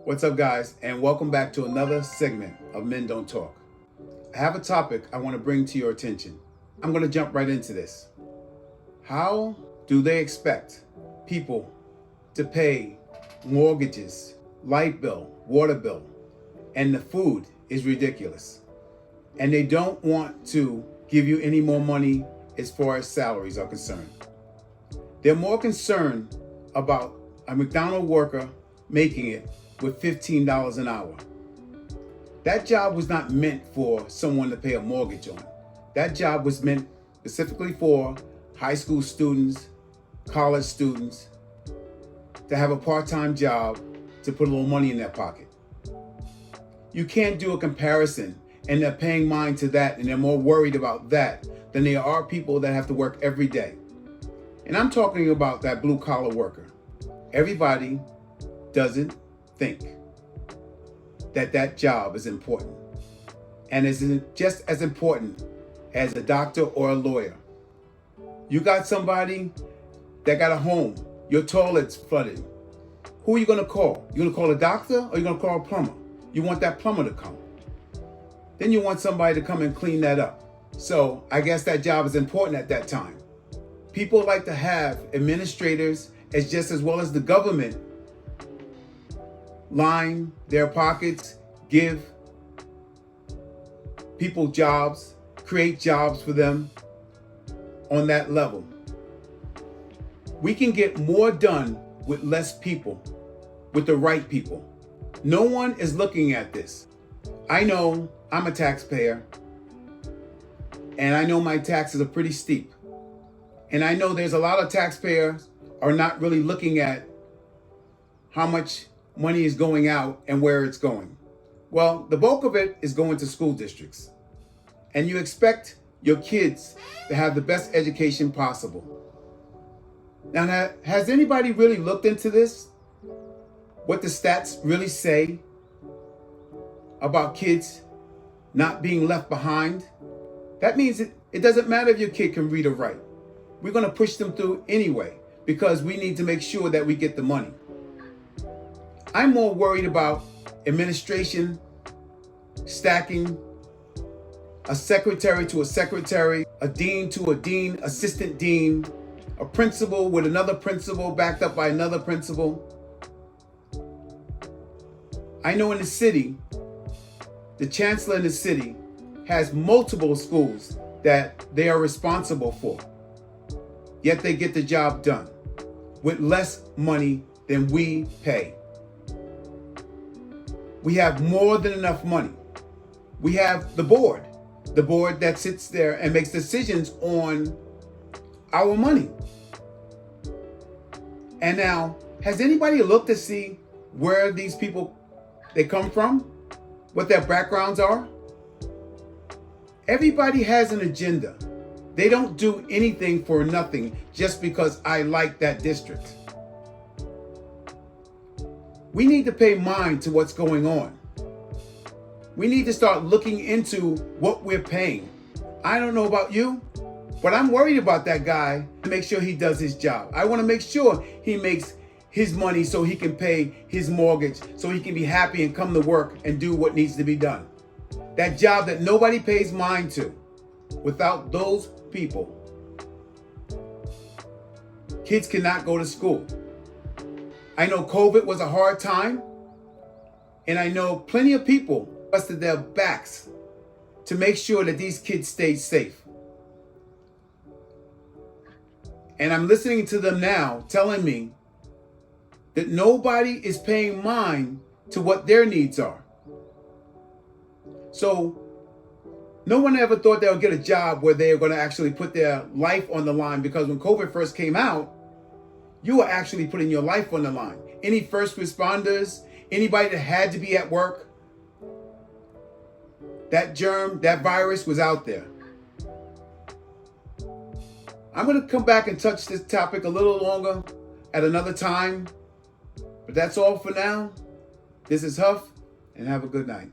What's up, guys, and welcome back to another segment of Men Don't Talk. I have a topic I want to bring to your attention. I'm going to jump right into this. How do they expect people to pay mortgages, light bill, water bill, and the food is ridiculous? And they don't want to give you any more money as far as salaries are concerned. They're more concerned about a McDonald's worker making it with $15 an hour. That job was not meant for someone to pay a mortgage on. That job was meant specifically for high school students, college students, to have a part-time job to put a little money in their pocket. You can't do a comparison, and they're paying mind to that, and they're more worried about that than they are people that have to work every day. And I'm talking about that blue-collar worker. Everybody doesn't think that that job is important, and is just as important as a doctor or a lawyer. You got somebody that got a home, your toilet's flooded. Who are you gonna call? You gonna call a doctor or you gonna call a plumber? You want that plumber to come. Then you want somebody to come and clean that up. So I guess that job is important at that time. People like to have administrators as just as well as the government line their pockets, give people jobs, create jobs for them on that level. We can get more done with less people, with the right people. No one is looking at this. I know I'm a taxpayer, and I know my taxes are pretty steep. And I know there's a lot of taxpayers are not really looking at how much money is going out and where it's going. Well, the bulk of it is going to school districts. And you expect your kids to have the best education possible. Now, has anybody really looked into this? What the stats really say about kids not being left behind? That means it doesn't matter if your kid can read or write. We're going to push them through anyway because we need to make sure that we get the money. I'm more worried about administration stacking, a secretary to a secretary, a dean to a dean, assistant dean, a principal with another principal backed up by another principal. I know in the city, the chancellor in the city has multiple schools that they are responsible for. Yet they get the job done with less money than we pay. We have more than enough money. We have the board that sits there and makes decisions on our money. And now, has anybody looked to see where these people, they come from? What their backgrounds are? Everybody has an agenda. They don't do anything for nothing just because I like that district. We need to pay mind to what's going on. We need to start looking into what we're paying. I don't know about you, but I'm worried about that guy to make sure he does his job. I want to make sure he makes his money so he can pay his mortgage, so he can be happy and come to work and do what needs to be done. That job that nobody pays mind to. Without those people, kids cannot go to school. I know COVID was a hard time, and I know plenty of people busted their backs to make sure that these kids stayed safe. And I'm listening to them now telling me that nobody is paying mind to what their needs are. So no one ever thought they would get a job where they were going to actually put their life on the line, because when COVID first came out, you were actually putting your life on the line. Any first responders, anybody that had to be at work, that germ, that virus was out there. I'm going to come back and touch this topic a little longer at another time. But that's all for now. This is Huff, and have a good night.